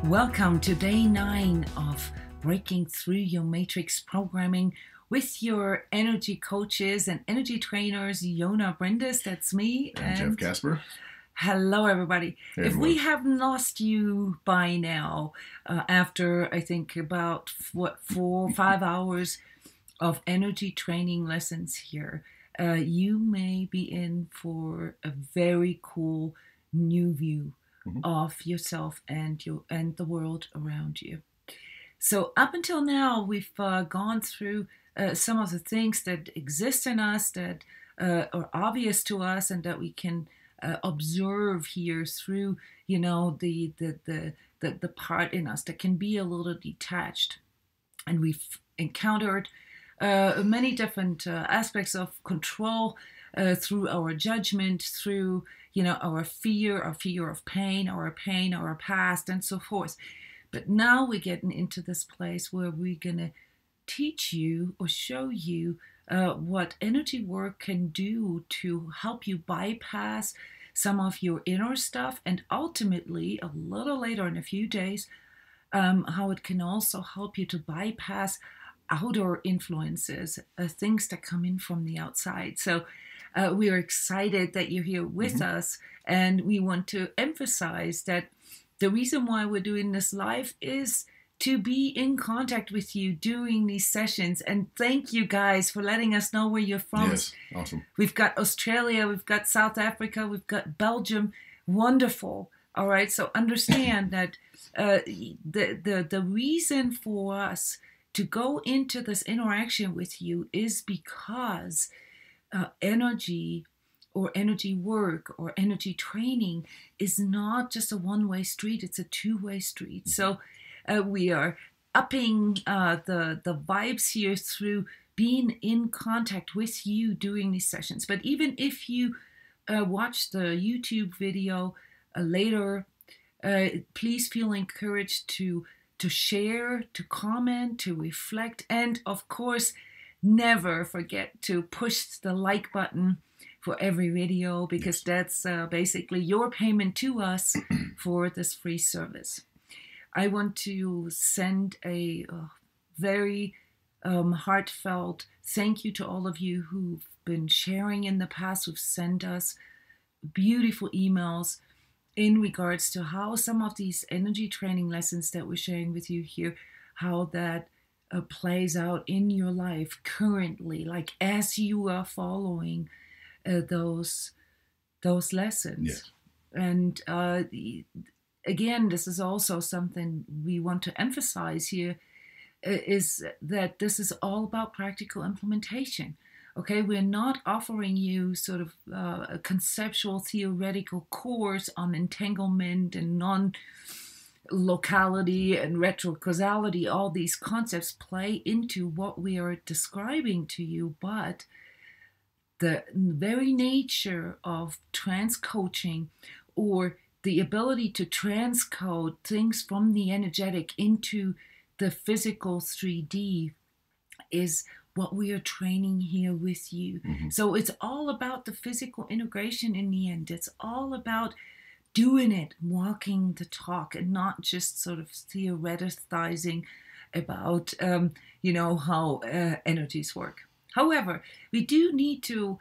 Welcome to day 9 of Breaking Through Your Matrix Programming with your energy coaches and energy trainers, Jona, Bryndis, that's me. And Jeff Casper. Hello, everybody. Hey, if we have lost you by now, after I think about 4 or 5 hours of energy training lessons here, you may be in for a very cool new view of yourself and the world around you. So up until now, we've gone through some of the things that exist in us that are obvious to us and that we can observe here through, the part in us that can be a little detached. And we've encountered many different aspects of control through our judgment, through our fear of pain, our past, and so forth. But now we're getting into this place where we're gonna teach you or show you what energy work can do to help you bypass some of your inner stuff, and ultimately, a little later in a few days, how it can also help you to bypass outer influences, things that come in from the outside. So we are excited that you're here with us, and we want to emphasize that the reason why we're doing this live is to be in contact with you during these sessions. And thank you guys for letting us know where you're from. Yes, awesome. We've got Australia, we've got South Africa, we've got Belgium. Wonderful. All right, so understand that the reason for us to go into this interaction with you is because energy or energy work or energy training is not just a one-way street, it's a two-way street. So we are upping the vibes here through being in contact with you during these sessions. But even if you watch the YouTube video later, please feel encouraged to share, to comment, to reflect, and of course, never forget to push the like button for every video, because that's basically your payment to us for this free service. I want to send a very heartfelt thank you to all of you who've been sharing in the past, who've sent us beautiful emails in regards to how some of these energy training lessons that we're sharing with you here, how that plays out in your life currently, like as you are following those lessons. Yeah. And again, this is also something we want to emphasize here, is that this is all about practical implementation. Okay, we're not offering you sort of a conceptual theoretical course on entanglement and non-locality and retrocausality. All these concepts play into what we are describing to you, but the very nature of transcoaching, or the ability to transcode things from the energetic into the physical 3D, is what we are training here with you. So it's all about the physical integration in the end. It's all about doing it, walking the talk, and not just sort of theoreticizing about, how energies work. However, we do need to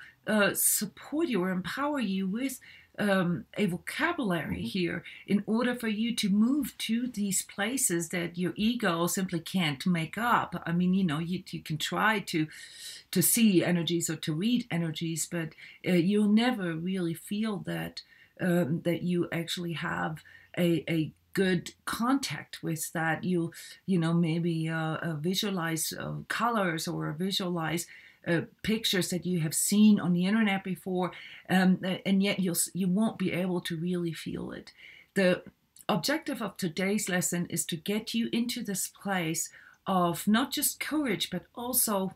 support you or empower you with a vocabulary here in order for you to move to these places that your ego simply can't make up. I mean, you can try to see energies or to read energies, but you'll never really feel that that you actually have a good contact with that. You'll maybe visualize colors or visualize pictures that you have seen on the internet before, and yet you won't be able to really feel it. The objective of today's lesson is to get you into this place of not just courage, but also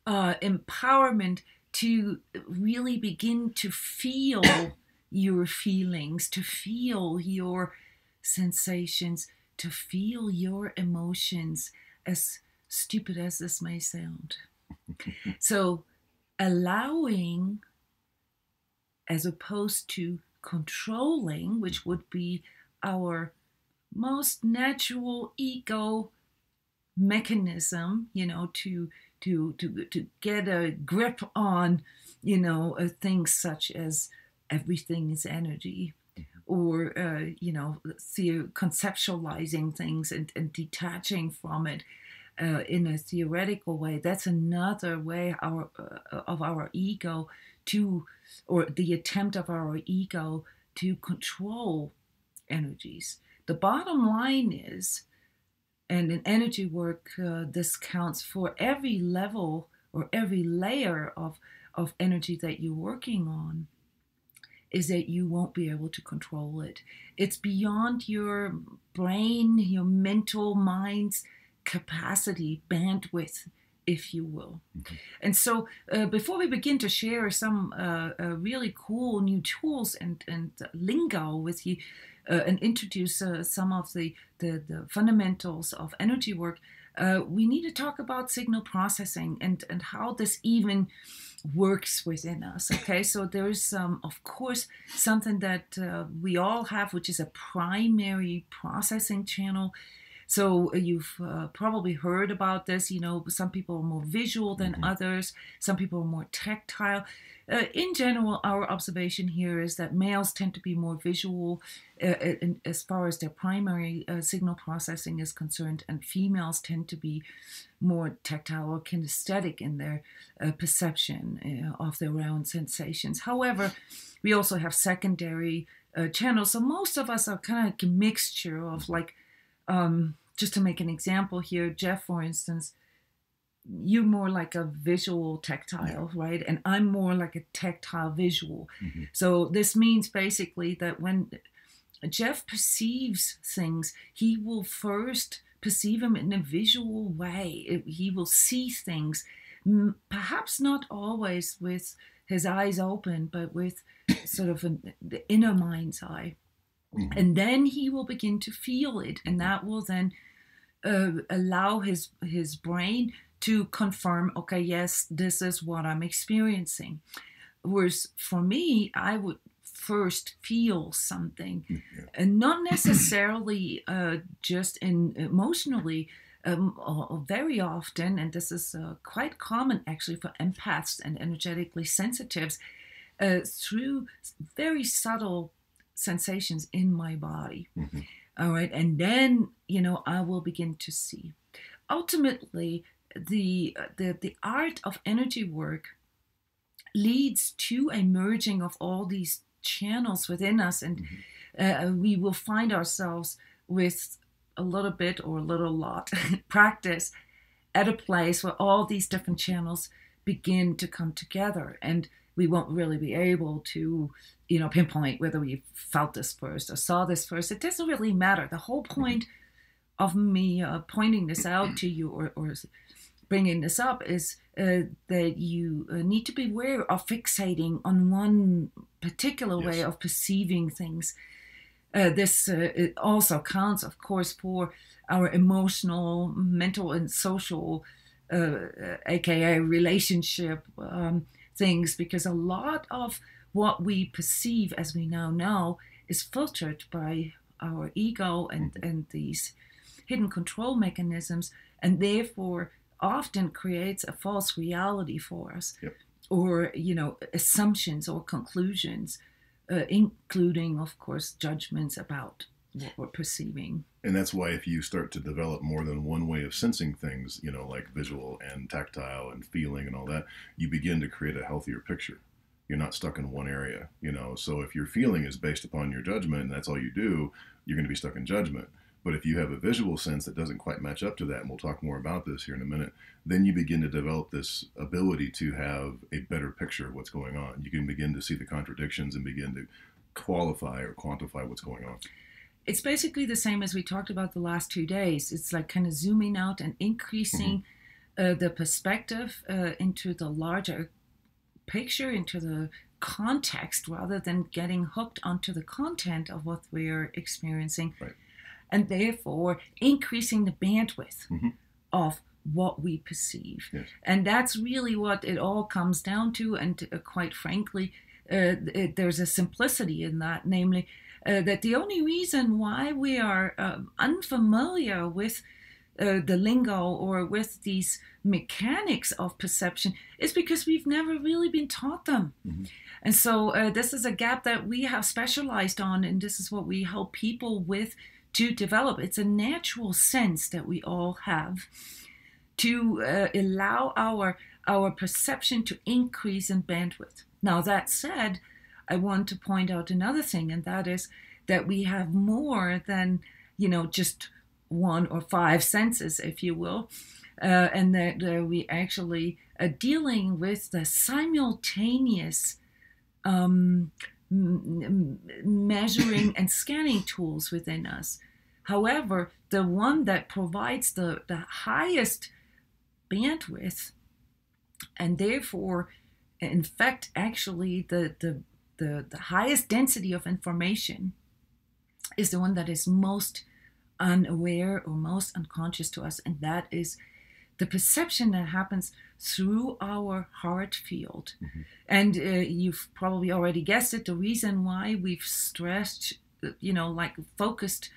empowerment to really begin to feel your feelings, to feel your sensations, to feel your emotions, as stupid as this may sound. So allowing, as opposed to controlling, which would be our most natural ego mechanism, to get a grip on, things such as everything is energy, or conceptualizing things and detaching from it in a theoretical way. That's another way of our ego or the attempt of our ego to control energies. The bottom line is, and in energy work, this counts for every level or every layer of energy that you're working on, is that you won't be able to control it. It's beyond your brain, your mental mind's capacity, bandwidth, if you will. Mm-hmm. And so before we begin to share some really cool new tools and lingo with you, and introduce some of the fundamentals of energy work, we need to talk about signal processing and how this even works within us. Okay, so there's of course something that we all have, which is a primary processing channel. So you've probably heard about this. Some people are more visual than others. Some people are more tactile. In general, our observation here is that males tend to be more visual as far as their primary signal processing is concerned, and females tend to be more tactile or kinesthetic in their perception of their own sensations. However, we also have secondary channels. So most of us are kind of like a mixture of just to make an example here, Jeff, for instance, you're more like a visual tactile, right? And I'm more like a tactile visual. Mm-hmm. So this means basically that when Jeff perceives things, he will first perceive them in a visual way. He will see things, perhaps not always with his eyes open, but with sort of the inner mind's eye. Mm-hmm. And then he will begin to feel it, and that will then allow his brain to confirm, okay, yes, this is what I'm experiencing. Whereas for me, I would first feel something, and not necessarily just emotionally. Very often, and this is quite common actually for empaths and energetically sensitives, through very subtle sensations in my body. Mm-hmm. All right, and then I will begin to see. Ultimately, the art of energy work leads to a merging of all these channels within us, and we will find ourselves with a little bit or a little lot practice at a place where all these different channels begin to come together, and we won't really be able to pinpoint whether we felt this first or saw this first. It doesn't really matter. The whole point of me pointing this out to you or bringing this up is that you need to be aware of fixating on one particular way of perceiving things. This it also counts, of course, for our emotional, mental, and social, aka relationship things, because a lot of what we perceive, as we now know, is filtered by our ego and these hidden control mechanisms, and therefore often creates a false reality for us, or assumptions or conclusions, including, of course, judgments about what we're perceiving. And that's why if you start to develop more than one way of sensing things, like visual and tactile and feeling and all that, you begin to create a healthier picture. You're not stuck in one area, So if your feeling is based upon your judgment and that's all you do, you're going to be stuck in judgment. But if you have a visual sense that doesn't quite match up to that, and we'll talk more about this here in a minute, then you begin to develop this ability to have a better picture of what's going on. You can begin to see the contradictions and begin to qualify or quantify what's going on. It's basically the same as we talked about the last 2 days. It's like kind of zooming out and increasing the perspective into the larger picture, into the context, rather than getting hooked onto the content of what we're experiencing. Right. And therefore increasing the bandwidth of what we perceive. Yes. And that's really what it all comes down to. And quite frankly, there's a simplicity in that, namely that the only reason why we are unfamiliar with the lingo or with these mechanics of perception is because we've never really been taught them. Mm-hmm. And so this is a gap that we have specialized on, and this is what we help people with to develop. It's a natural sense that we all have to allow our perception to increase in bandwidth. Now, that said, I want to point out another thing, and that is that we have more than, just 1 or 5 senses, if you will, and that we actually are dealing with the simultaneous measuring and scanning tools within us. However, the one that provides the highest bandwidth, and therefore, in fact, actually the highest density of information, is the one that is most unaware or most unconscious to us, and that is the perception that happens through our heart field. Mm-hmm. And you've probably already guessed it, the reason why we've stressed, focused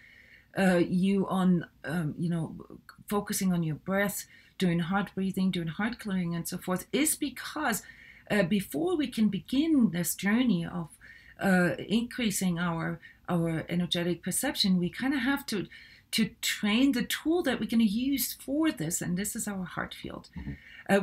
you on, focusing on your breath, doing heart breathing, doing heart clearing, and so forth, is because before we can begin this journey of increasing our energetic perception, we kind of have to train the tool that we're going to use for this, and this is our heart field. Mm-hmm.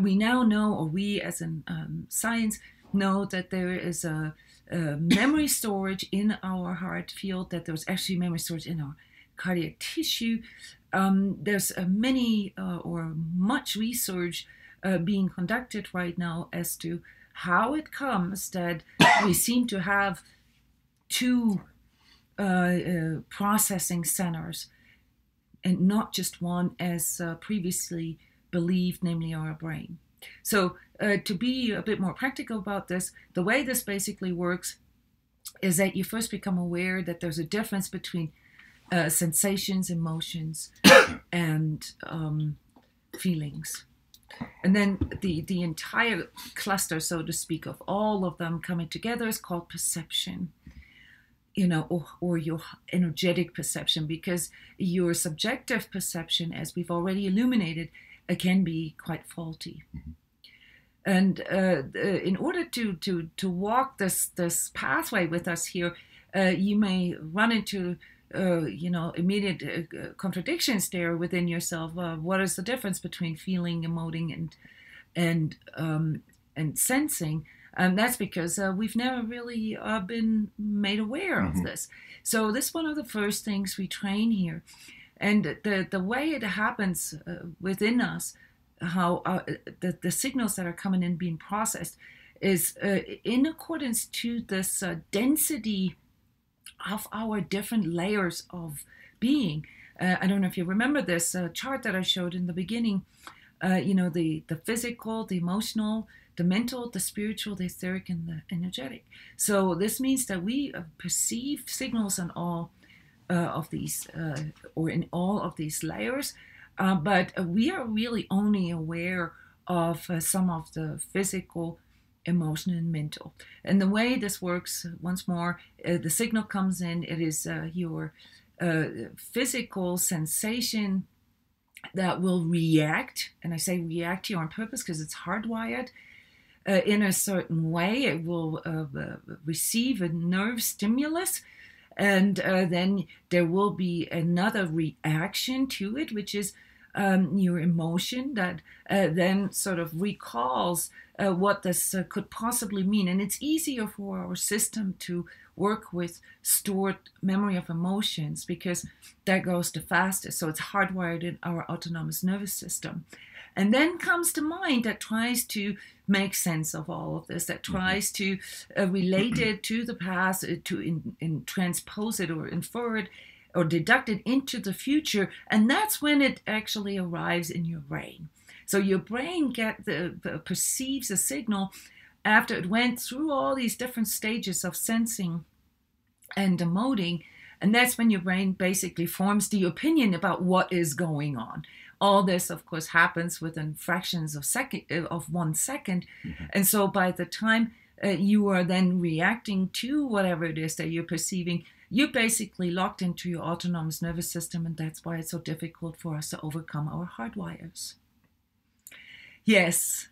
We now know, or we as in science know, that there is a memory storage in our heart field, that there's actually memory storage in our cardiac tissue. There's many or much research being conducted right now as to how it comes that we seem to have 2 processing centers, and not just one as previously believed, namely our brain. So to be a bit more practical about this, the way this basically works is that you first become aware that there's a difference between sensations, emotions, and feelings. And then the entire cluster, so to speak, of all of them coming together is called perception. Or your energetic perception, because your subjective perception, as we've already illuminated, can be quite faulty. Mm-hmm. And in order to walk this pathway with us here, you may run into immediate contradictions there within yourself. What is the difference between feeling, emoting, and sensing? That's because we've never really been made aware of this. So this is one of the first things we train here. And the way it happens within us, how the signals that are coming in being processed, is in accordance to this density of our different layers of being. I don't know if you remember this chart that I showed in the beginning. The physical, the emotional, the mental, the spiritual, the etheric, and the energetic. So this means that we perceive signals in all of these, or in all of these layers, but we are really only aware of some of the physical, emotional, and mental. And the way this works, once more, the signal comes in, it is your physical sensation that will react, and I say react here on purpose because it's hardwired, in a certain way. It will receive a nerve stimulus, and then there will be another reaction to it, which is your emotion that then sort of recalls what this could possibly mean. And it's easier for our system to work with stored memory of emotions because that goes the fastest. So it's hardwired in our autonomous nervous system. And then comes the mind that tries to make sense of all of this, that tries to relate it to the past, to transpose it or infer it or deduct it into the future. And that's when it actually arrives in your brain. So your brain perceives a signal after it went through all these different stages of sensing and emoting. And that's when your brain basically forms the opinion about what is going on. All this, of course, happens within fractions of 1 second. Mm-hmm. And so by the time you are then reacting to whatever it is that you're perceiving, you're basically locked into your autonomous nervous system, and that's why it's so difficult for us to overcome our hardwires. Yes.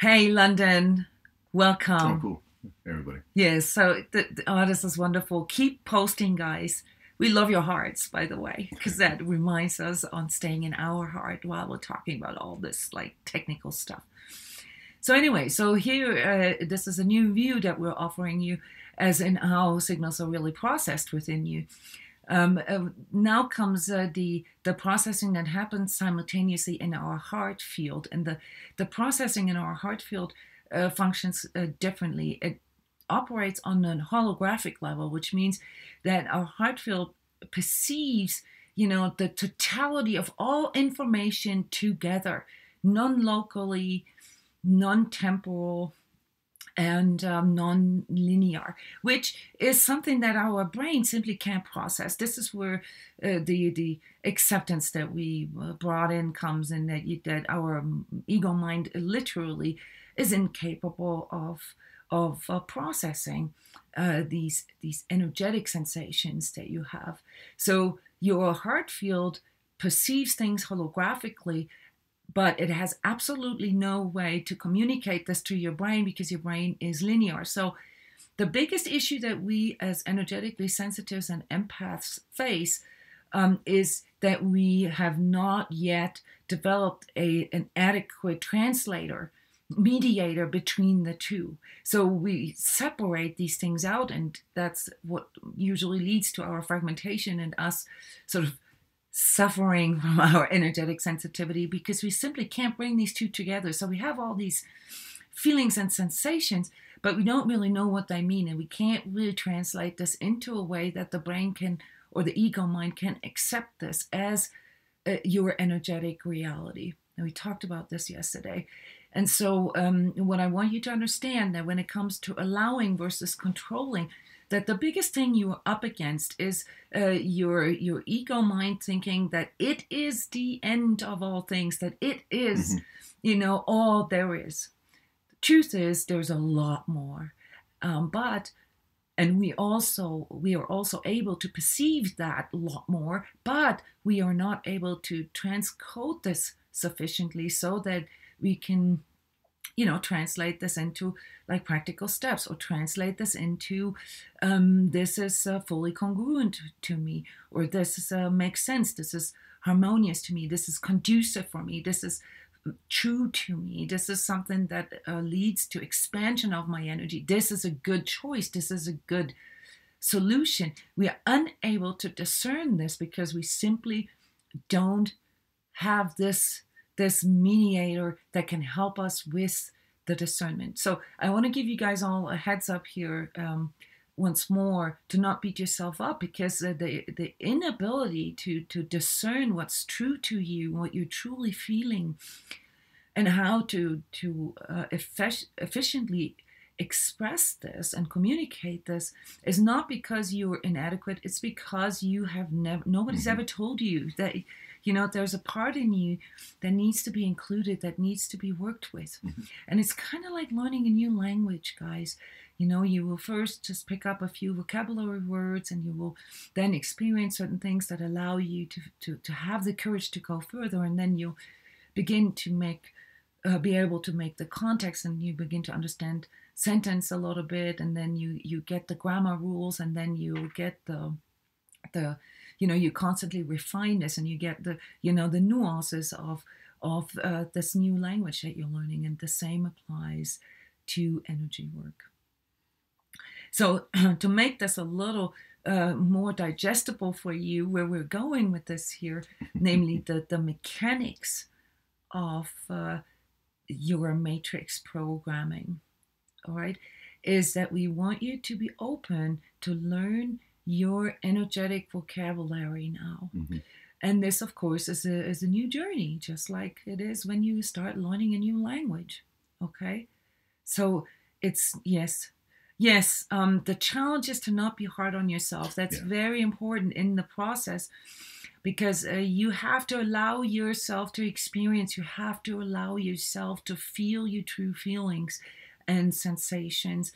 Hey, London. Welcome. Oh, cool. Everybody. Yes, so this is wonderful. Keep posting, guys. We love your hearts, by the way, because that reminds us on staying in our heart while we're talking about all this like technical stuff. So anyway, so here, this is a new view that we're offering you, as in how signals are really processed within you. Now comes the processing that happens simultaneously in our heart field, and the processing in our heart field functions differently. It operates on a holographic level, which means that our heart field perceives, the totality of all information together, non-locally, non-temporal, and non-linear, which is something that our brain simply can't process. This is where the acceptance that we brought in comes in, that our ego mind literally is incapable of processing these energetic sensations that you have. So your heart field perceives things holographically, but it has absolutely no way to communicate this to your brain because your brain is linear. So the biggest issue that we as energetically sensitives and empaths face is that we have not yet developed an adequate translator, mediator between the two. So we separate these things out, and that's what usually leads to our fragmentation and us sort of suffering from our energetic sensitivity, because we simply can't bring these two together. So we have all these feelings and sensations, but we don't really know what they mean, and we can't really translate this into a way that the brain can, or the ego mind can, accept this as your energetic reality. And we talked about this yesterday. And so what I want you to understand, that when it comes to allowing versus controlling, that the biggest thing you are up against is your ego mind thinking that it is the end of all things, that it is, all there is. The truth is, there's a lot more. And we are also able to perceive that lot more, but we are not able to transcode this sufficiently so that we can translate this into like practical steps, or translate this into this is fully congruent to me, or this is makes sense, this is harmonious to me, this is conducive for me, this is true to me, this is something that leads to expansion of my energy, this is a good choice, this is a good solution. We are unable to discern this because we simply don't have this mediator that can help us with the discernment. So I want to give you guys all a heads up here once more, to not beat yourself up, because the inability to discern what's true to you, what you're truly feeling, and how to efficiently express this and communicate this is not because you're inadequate. It's because you have nobody's ever told you that there's a part in you that needs to be included, that needs to be worked with. And it's kind of like learning a new language, guys. You will first just pick up a few vocabulary words, and you will then experience certain things that allow you to have the courage to go further, and then you'll begin to be able to make the context, and you begin to understand sentence a little bit, and then you get the grammar rules, and then you get the you constantly refine this, and you get the nuances of this new language that you're learning, and the same applies to energy work. So to make this a little more digestible for you, where we're going with this here, namely the mechanics of your matrix programming, all right, is that we want you to be open to learn your energetic vocabulary now. And this, of course, is a new journey, just like it is when you start learning a new language, okay? So it's, yes, the challenge is to not be hard on yourself. That's very important in the process, because you have to allow yourself to experience, you have to allow yourself to feel your true feelings, and sensations.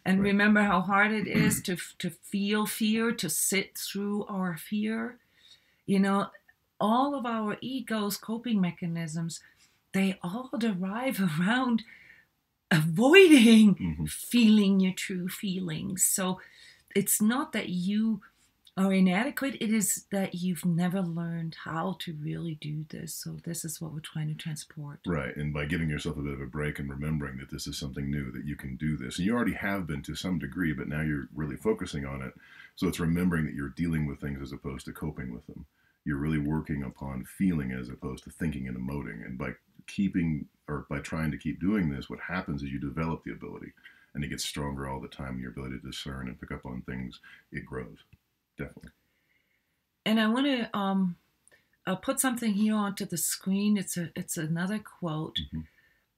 And Right. remember how hard it is to feel fear, to sit through our fear. You know, all of our ego's coping mechanisms, they all derive around avoiding feeling your true feelings. So it's not that you are inadequate, it is that you've never learned how to really do this. So this is what we're trying to transport. Right. And by giving yourself a bit of a break and remembering that this is something new, that you can do this. And you already have been to some degree, but now you're really focusing on it. So it's remembering that you're dealing with things as opposed to coping with them. You're really working upon feeling as opposed to thinking and emoting. And by trying to keep doing this, what happens is you develop the ability, and it gets stronger all the time. Your ability to discern and pick up on things, it grows. Definitely. And I want to put something here onto the screen. It's another quote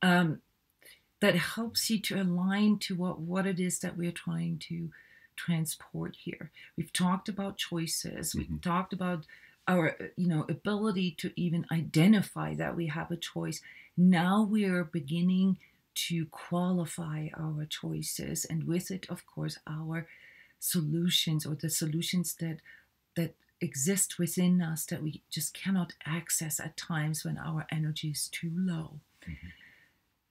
that helps you to align to what it is that we're trying to transport here. We've talked about choices. We've talked about our ability to even identify that we have a choice. Now we're beginning to qualify our choices, and with it, of course, our solutions, or the solutions that exist within us that we just cannot access at times when our energy is too low.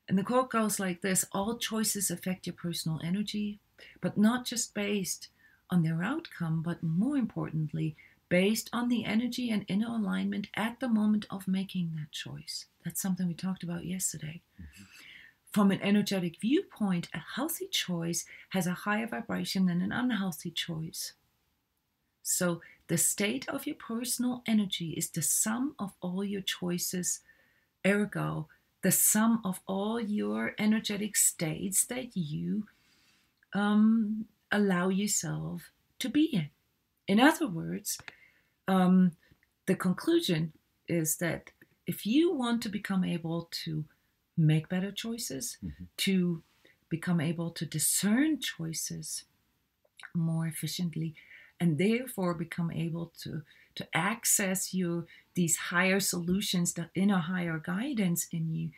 And the quote goes like this: all choices affect your personal energy, but not just based on their outcome, but more importantly, based on the energy and inner alignment at the moment of making that choice. That's something we talked about yesterday. From an energetic viewpoint, a healthy choice has a higher vibration than an unhealthy choice. So the state of your personal energy is the sum of all your choices, ergo, the sum of all your energetic states that you allow yourself to be in. In other words, the conclusion is that if you want to become able to make better choices, to become able to discern choices more efficiently, and therefore become able to access these higher solutions, the inner higher guidance in you,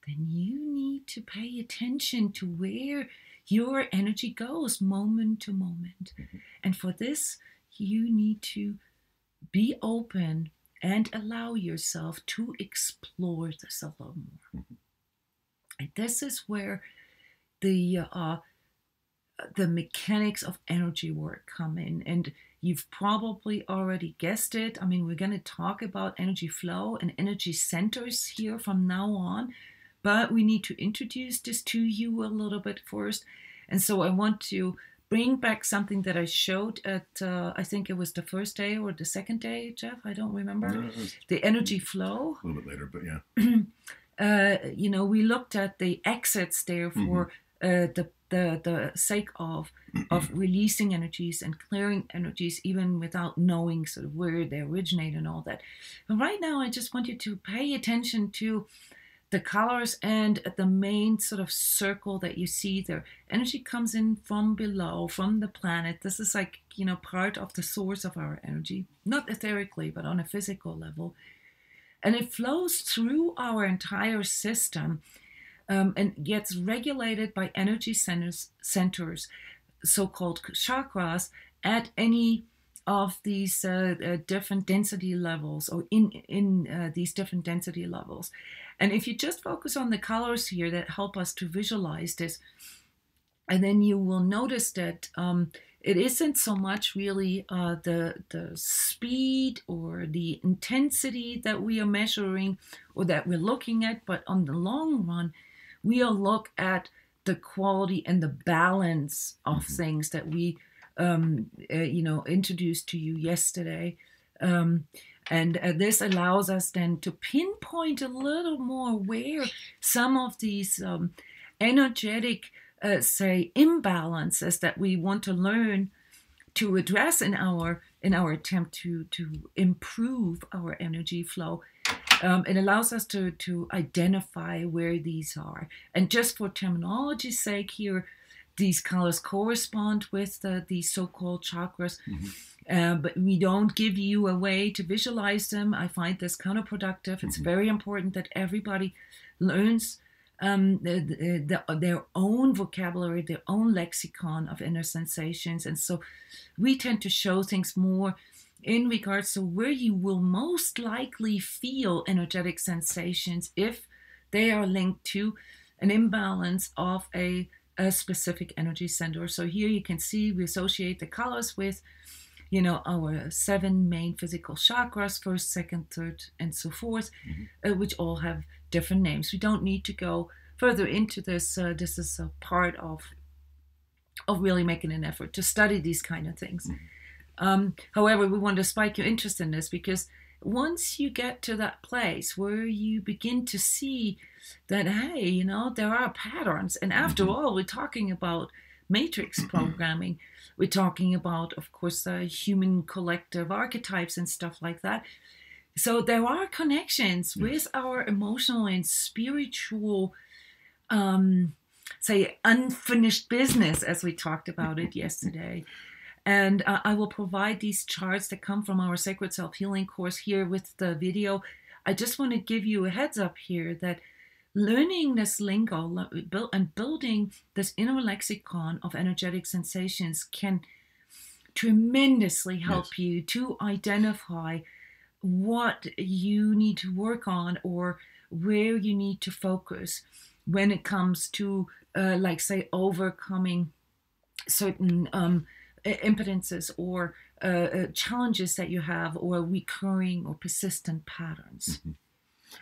then you need to pay attention to where your energy goes moment to moment. And for this, you need to be open and allow yourself to explore this a little more. And this is where the mechanics of energy work come in. And you've probably already guessed it. I mean, we're going to talk about energy flow and energy centers here from now on, but we need to introduce this to you a little bit first. And so I want to bring back something that I showed at, I think it was the first day or the second day, Jeff, I don't remember. The energy flow. A little bit later, but yeah. We looked at the exits there for the sake of releasing energies and clearing energies, even without knowing sort of where they originate and all that. But right now, I just want you to pay attention to the colors and the main sort of circle that you see there. Energy comes in from below, from the planet. This is like, part of the source of our energy, not etherically, but on a physical level. And it flows through our entire system and gets regulated by energy centers, so-called chakras, at any of these different density levels, or in these different density levels. And if you just focus on the colors here that help us to visualize this, and then you will notice that it isn't so much really the speed or the intensity that we are measuring or that we're looking at, but on the long run, we'll look at the quality and the balance of things that we introduced to you yesterday. And this allows us then to pinpoint a little more where some of these energetic, say, imbalances that we want to learn to address in our attempt to improve our energy flow. It allows us to identify where these are. And just for terminology's sake here, these colors correspond with the so-called chakras, but we don't give you a way to visualize them. I find this counterproductive. It's very important that everybody learns their own vocabulary, their own lexicon of inner sensations. And so we tend to show things more in regards to where you will most likely feel energetic sensations if they are linked to an imbalance of a specific energy center. So here you can see we associate the colors with, our 7 main physical chakras, first, second, third, and so forth, which all have different names. We don't need to go further into this. This is a part of really making an effort to study these kind of things. However, we want to spike your interest in this, because once you get to that place where you begin to see that, hey, there are patterns, and after all, we're talking about matrix programming. We're talking about, of course, human collective archetypes and stuff like that. So there are connections with our emotional and spiritual, say, unfinished business, as we talked about it yesterday. And I will provide these charts that come from our Sacred Self-Healing course here with the video. I just want to give you a heads up here that learning this lingo and building this inner lexicon of energetic sensations can tremendously help you to identify what you need to work on or where you need to focus when it comes to, like, say, overcoming certain impedances or challenges that you have, or recurring or persistent patterns.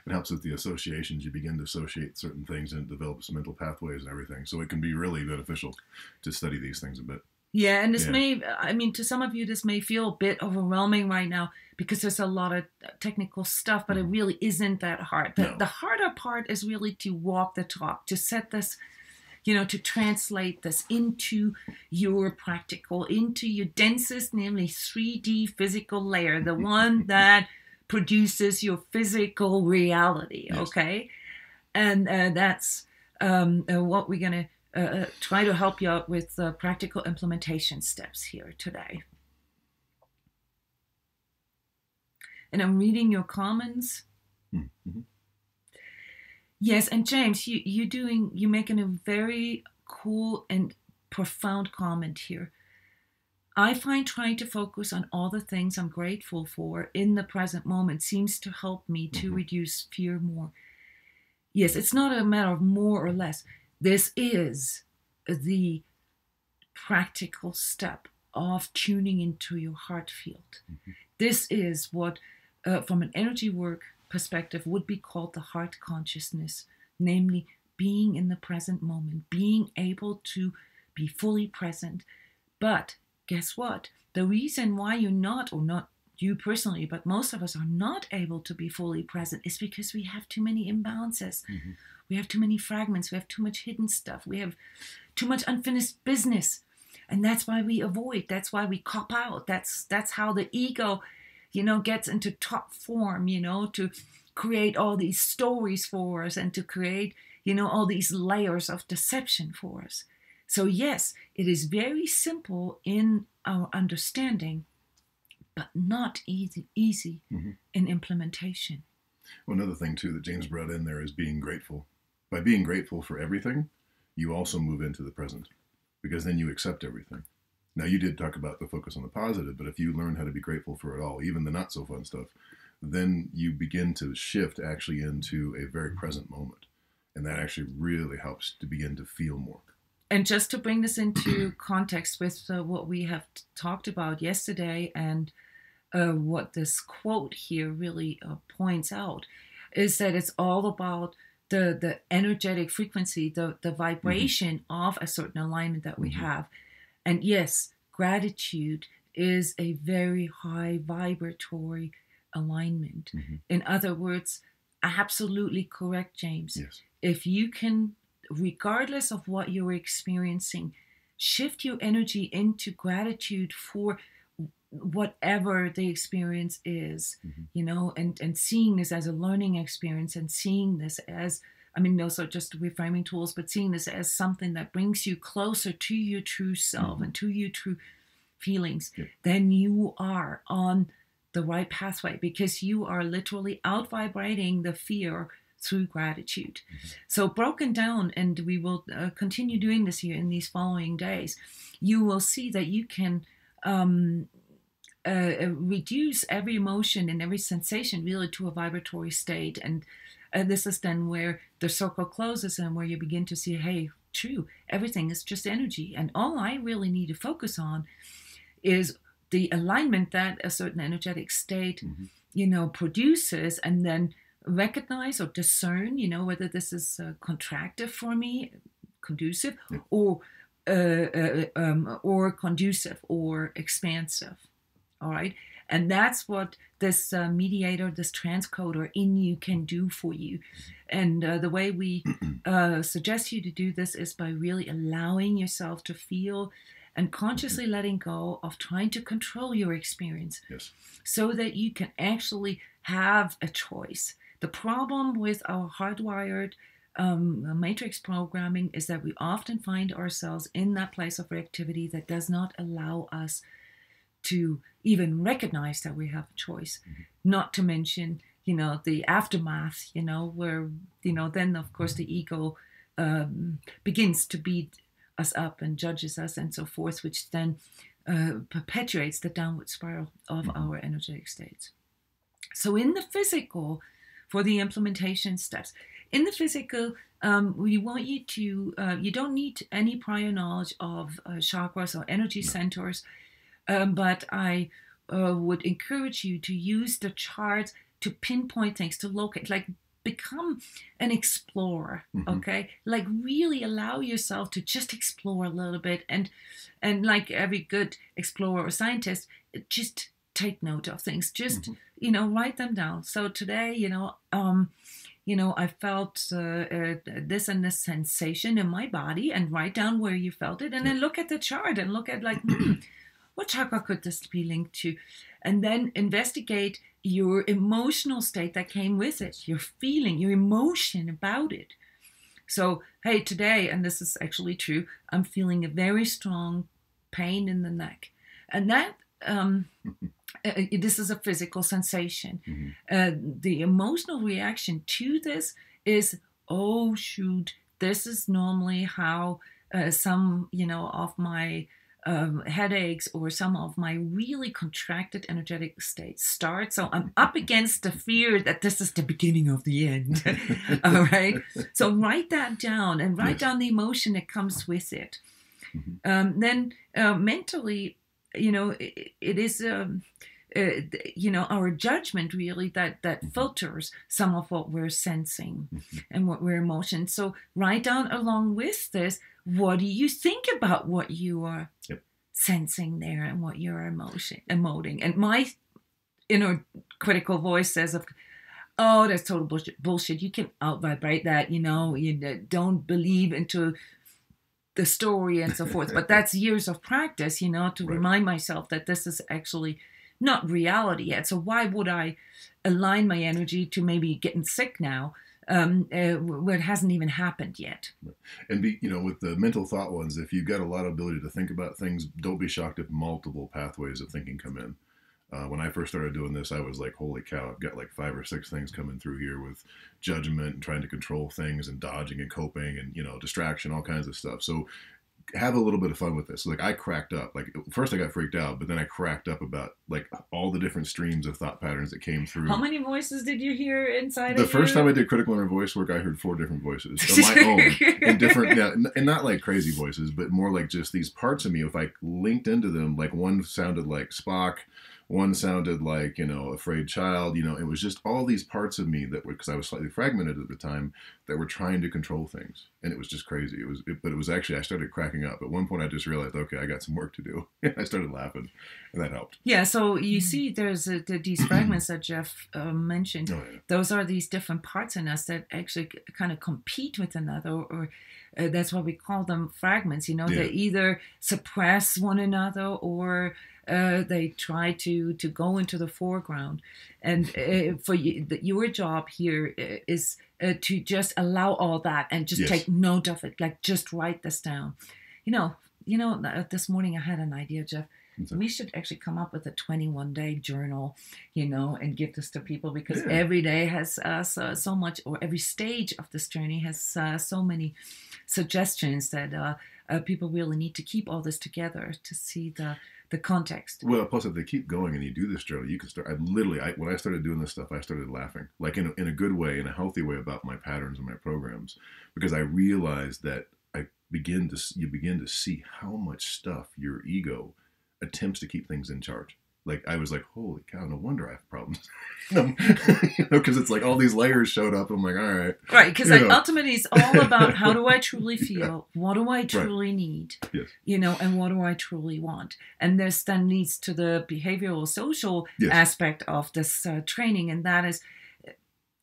It helps with the associations. You begin to associate certain things, and it develops mental pathways and everything. So it can be really beneficial to study these things a bit. Yeah, and this to some of you, this may feel a bit overwhelming right now because there's a lot of technical stuff, but it really isn't that hard. The harder part is really to walk the talk, to set this, to translate this into your practical, into your densest, namely 3D physical layer, the one that produces your physical reality, okay? And that's what we're going to try to help you out with practical implementation steps here today. And I'm reading your comments. Yes, and James, you're making a very cool and profound comment here. I find trying to focus on all the things I'm grateful for in the present moment seems to help me to reduce fear more. Yes, it's not a matter of more or less. This is the practical step of tuning into your heart field. This is what, from an energy work perspective, would be called the heart consciousness, namely being in the present moment, being able to be fully present. But guess what? The reason why you're not, or not you personally, but most of us are not able to be fully present is because we have too many imbalances. We have too many fragments. We have too much hidden stuff. We have too much unfinished business. And that's why we avoid. That's why we cop out. That's how the ego, gets into top form, to create all these stories for us and to create, all these layers of deception for us. So yes, it is very simple in our understanding, but not easy in implementation. Well, another thing, too, that James brought in there is being grateful. By being grateful for everything, you also move into the present, because then you accept everything. Now, you did talk about the focus on the positive, but if you learn how to be grateful for it all, even the not-so-fun stuff, then you begin to shift actually into a very present moment. And that actually really helps to begin to feel more. And just to bring this into context with what we have talked about yesterday and what this quote here really points out, is that it's all about the energetic frequency, the vibration of a certain alignment that we have. And yes, gratitude is a very high vibratory alignment. In other words, absolutely correct, James. Yes. If you can, regardless of what you're experiencing, shift your energy into gratitude for whatever the experience is, and seeing this as a learning experience, and seeing this as, those are just reframing tools, but seeing this as something that brings you closer to your true self and to your true feelings, then you are on the right pathway, because you are literally out vibrating the fear through gratitude. So broken down, and we will continue doing this here in these following days, you will see that you can reduce every emotion and every sensation really to a vibratory state. And this is then where the circle closes and where you begin to see, hey, true, everything is just energy. And all I really need to focus on is the alignment that a certain energetic state, produces, and then recognize or discern, whether this is contractive for me, conducive, or conducive or expansive. All right. And that's what this mediator, this transcoder in you can do for you. And the way we suggest you to do this is by really allowing yourself to feel and consciously letting go of trying to control your experience, so that you can actually have a choice. The problem with our hardwired matrix programming is that we often find ourselves in that place of reactivity that does not allow us to even recognize that we have a choice. Not to mention, the aftermath, where, then of course the ego begins to beat us up and judges us and so forth, which then perpetuates the downward spiral of our energetic states. So in the physical, for the implementation steps, in the physical, we want you to, you don't need any prior knowledge of chakras or energy centers, but I would encourage you to use the charts to pinpoint things, to locate, like become an explorer, okay? Like really allow yourself to just explore a little bit, and like every good explorer or scientist, just take note of things, just, write them down. So today, I felt this and this sensation in my body, and write down where you felt it, and then look at the chart and look at like, what chakra could this be linked to? And then investigate your emotional state that came with it, your feeling, your emotion about it. So, hey, today, and this is actually true, I'm feeling a very strong pain in the neck. And that, this is a physical sensation. The emotional reaction to this is, oh, shoot, this is normally how some, of my headaches or some of my really contracted energetic states start. So I'm up against the fear that this is the beginning of the end. All right. So write that down and write down the emotion that comes with it. Then mentally, it is, our judgment really that filters some of what we're sensing and what we're emotion. So write down along with this, what do you think about what you are sensing there and what you're emoting? And my inner critical voice says, oh, that's total bullshit. You can out-vibrate that, you don't believe into the story and so forth. But that's years of practice, to remind myself that this is actually not reality yet. So why would I align my energy to maybe getting sick now, where it hasn't even happened yet? And with the mental thought ones, if you've got a lot of ability to think about things, don't be shocked if multiple pathways of thinking come in. When I first started doing this, I was like, holy cow, I've got like 5 or 6 things coming through here with judgment and trying to control things and dodging and coping and, distraction, all kinds of stuff. So have a little bit of fun with this. Like I cracked up, like first I got freaked out, but then I cracked up about like all the different streams of thought patterns that came through. How many voices did you hear inside the of first time I did critical inner voice work, I heard 4 different voices of my own in different, and not like crazy voices, but more like just these parts of me. If I linked into them, like one sounded like Spock, one sounded like, afraid child, it was just all these parts of me that were, because I was slightly fragmented at the time, that were trying to control things. And it was just crazy. But it was actually, I started cracking up. At one point I just realized, okay, I got some work to do. I started laughing, and that helped. Yeah. So you see there's these fragments that Jeff mentioned. Oh, yeah. Those are these different parts in us that actually kind of compete with another, or that's why we call them fragments. They either suppress one another or they try to go into the foreground. And for you, your job here is to just allow all that and just take note of it. Like just write this down. This morning I had an idea, Jeff. We should actually come up with a 21-day journal, and give this to people, because Yeah. every day has so much, or every stage of this journey has so many suggestions that people really need to keep all this together to see the context. Well, plus if they keep going and you do this journal, you can start. When I started doing this stuff, I started laughing, like in a good way, in a healthy way, about my patterns and my programs, because I realized that you begin to see how much stuff your ego attempts to keep things in charge. Like, I was like, holy cow, no wonder I have problems. Because it's like all these layers showed up. I'm like, all right. Right, because ultimately it's all about, how do I truly feel? What do I truly need? Yes. And what do I truly want? And this then leads to the behavioral social aspect of this training. And that is,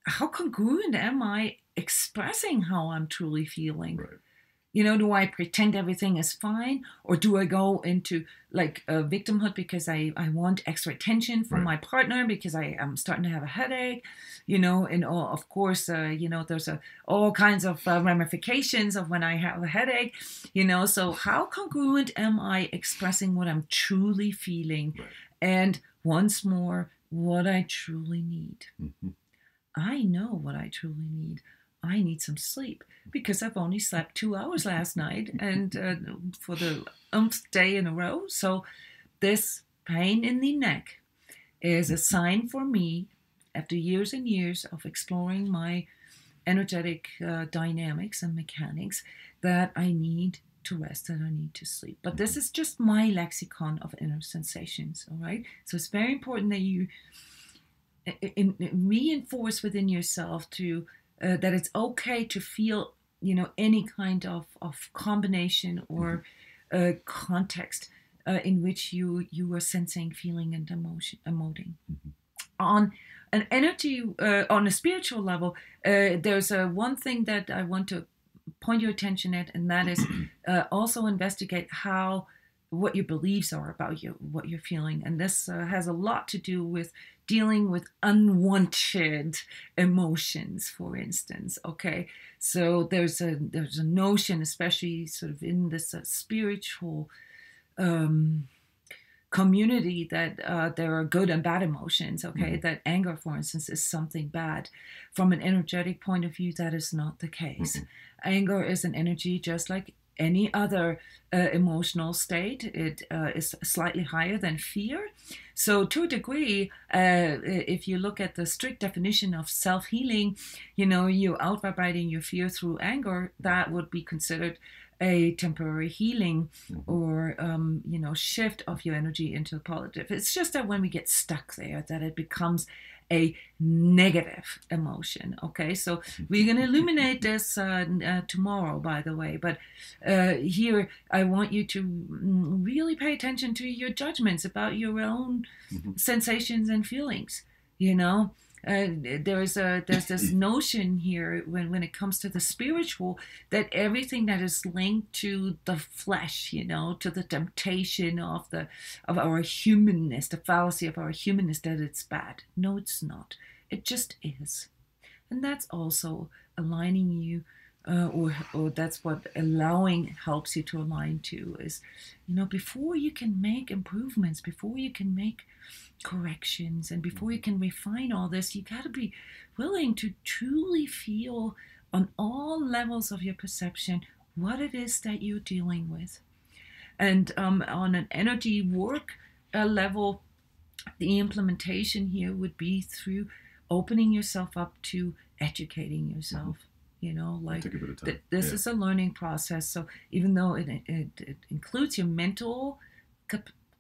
how congruent am I expressing how I'm truly feeling? Right. Do I pretend everything is fine? Or do I go into like victimhood because I want extra attention from my partner because I am starting to have a headache? And of course, there's all kinds of ramifications of when I have a headache, so how congruent am I expressing what I'm truly feeling? Right. And once more, what I truly need. Mm-hmm. I know what I truly need. I need some sleep because I've only slept 2 hours last night and for the umpth day in a row. So this pain in the neck is a sign for me, after years and years of exploring my energetic dynamics and mechanics, that I need to rest and I need to sleep. But this is just my lexicon of inner sensations, all right? So it's very important that you reinforce within yourself to that it's okay to feel, any kind of combination or context in which you are sensing, feeling, and emoting. Mm-hmm. On an energy, on a spiritual level, there's one thing that I want to point your attention at, and that is also investigate what your beliefs are about you, what you're feeling. And this has a lot to do with dealing with unwanted emotions, for instance. Okay, so there's a notion, especially sort of in this spiritual community, that there are good and bad emotions. Okay, that anger, for instance, is something bad. From an energetic point of view, that is not the case. Anger is an energy just like any other emotional state. It is slightly higher than fear. So to a degree, if you look at the strict definition of self-healing, you're out-vibrating your fear through anger, that would be considered a temporary healing or, shift of your energy into the positive. It's just that when we get stuck there, that it becomes a negative emotion. Okay, so we're going to illuminate this tomorrow, by the way. But here, I want you to really pay attention to your judgments about your own sensations and feelings. There's this notion here when it comes to the spiritual, that everything that is linked to the flesh, to the temptation of our humanness, the fallacy of our humanness, that it's bad. No, it's not. It just is. And that's also aligning you, or that's what allowing helps you to align to, is, before you can make improvements, before you can make corrections, and before you can refine all this, you got to be willing to truly feel on all levels of your perception what it is that you're dealing with. And on an energy work level, the implementation here would be through opening yourself up to educating yourself. This is a learning process. So even though it includes your mental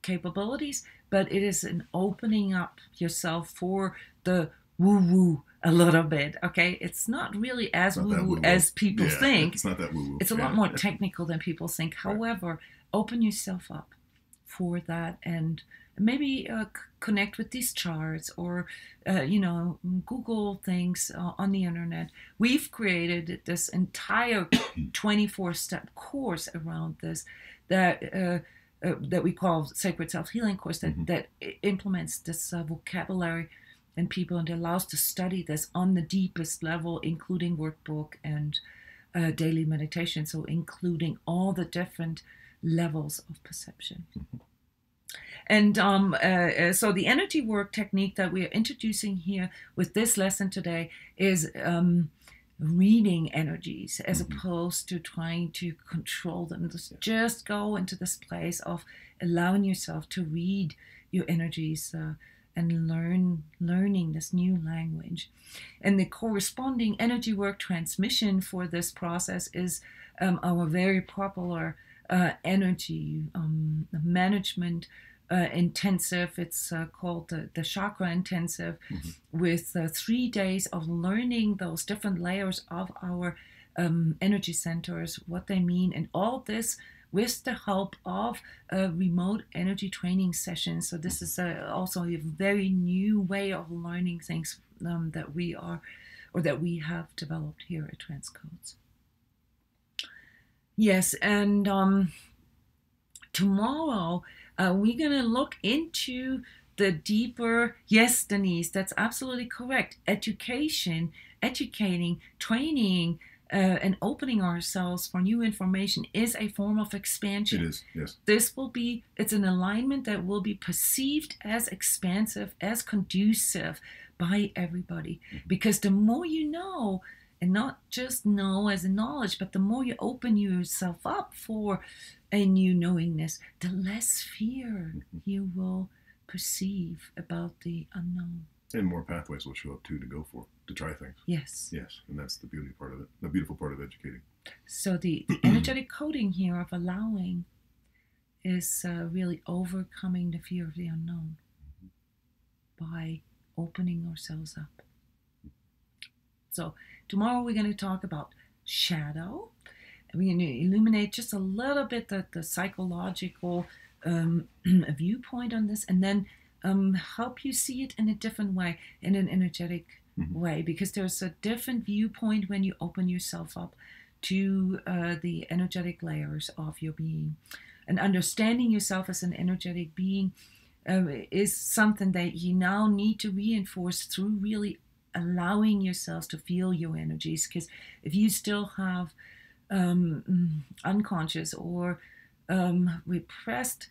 capabilities, but it is an opening up yourself for the woo-woo a little bit. Okay, it's not really as woo-woo as people think. It's not that woo-woo. It's a lot more technical than people think. However, open yourself up for that, and maybe connect with these charts, or Google things on the internet. We've created this entire 24-step course around this that we call Sacred Self-Healing Course, that implements this vocabulary in people, and allows to study this on the deepest level, including workbook and daily meditation, so including all the different levels of perception. And so the energy work technique that we are introducing here with this lesson today is reading energies as opposed to trying to control them. Just go into this place of allowing yourself to read your energies and learning this new language. And the corresponding energy work transmission for this process is our very popular energy management intensive. It's called the chakra intensive, with 3 days of learning those different layers of our energy centers, what they mean, and all this with the help of remote energy training sessions. So this is also a very new way of learning things that we have developed here at transCODES. Yes, and tomorrow we're going to look into the deeper, yes, Denise, that's absolutely correct. Education, educating, training, and opening ourselves for new information is a form of expansion. It is, yes. It's an alignment that will be perceived as expansive, as conducive by everybody. Because the more you know, and not just know as a knowledge, but the more you open yourself up for a new knowingness, the less fear you will perceive about the unknown. And more pathways will show up too to go for, to try things. Yes. Yes, and that's the beauty part of it, the beautiful part of educating. So the energetic coding here of allowing is really overcoming the fear of the unknown by opening ourselves up. So tomorrow we're going to talk about shadow. We're going to illuminate just a little bit the psychological viewpoint on this, and then help you see it in a different way, in an energetic way, because there's a different viewpoint when you open yourself up to the energetic layers of your being. And understanding yourself as an energetic being is something that you now need to reinforce through really allowing yourselves to feel your energies. Because if you still have unconscious or repressed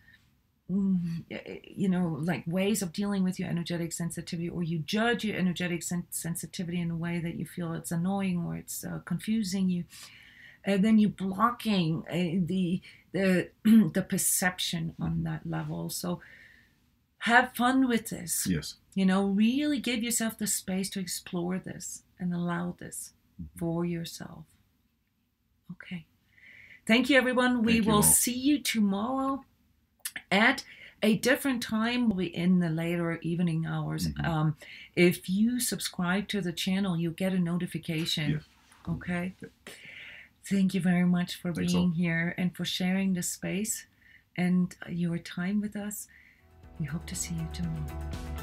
like ways of dealing with your energetic sensitivity, or you judge your energetic sensitivity in a way that you feel it's annoying or it's confusing you, then you're blocking the perception on that level. So have fun with this. Yes. Really give yourself the space to explore this and allow this for yourself. Okay. Thank you, everyone. We will see you tomorrow at a different time. We'll be in the later evening hours. If you subscribe to the channel, you'll get a notification. Yes. Okay. Yep. Thank you very much for being here and for sharing the space and your time with us. We hope to see you tomorrow.